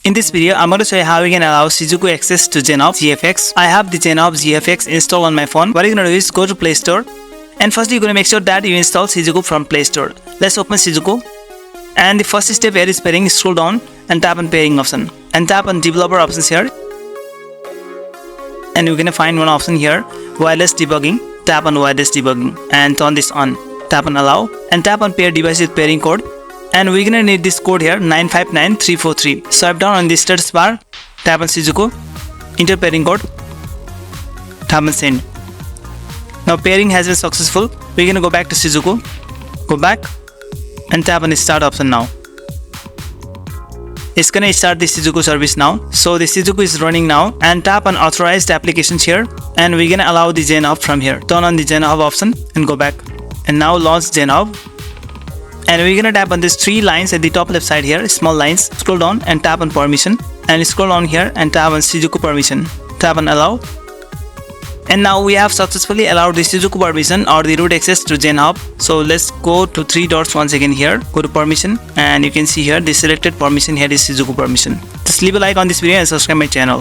In this video, I'm going to show you how we can allow Shizuku access to Zenhub GFX. I have the Zenhub GFX installed on my phone. What you're going to do is go to Play Store, and first you're going to make sure that you install Shizuku from Play Store. Let's open Shizuku, and the first step here is pairing. Scroll down and tap on pairing option, and tap on developer options here, and you're going to find one option here, wireless debugging. Tap on wireless debugging and turn this on. Tap on allow and tap on pair device with pairing code. And we're gonna need this code here, 959343. Swipe down on the status bar, tap on Shizuku, enter pairing code, tap on send. Now pairing has been successful. We're gonna go back to Shizuku, go back and tap on the start option now. It's gonna start the Shizuku service now. So the Shizuku is running now, and tap on authorized applications here, and we're gonna allow the Zenhub from here. Turn on the Zenhub option and go back, and now launch Zenhub. And we're gonna tap on these three lines at the top left side here, small lines. Scroll down and tap on permission, and scroll down here and tap on Shizuku permission. Tap on allow. And now we have successfully allowed the Shizuku permission or the root access to Zenhub. So let's go to three dots once again here, go to permission, and you can see here the selected permission here is Shizuku permission. Just leave a like on this video and subscribe my channel.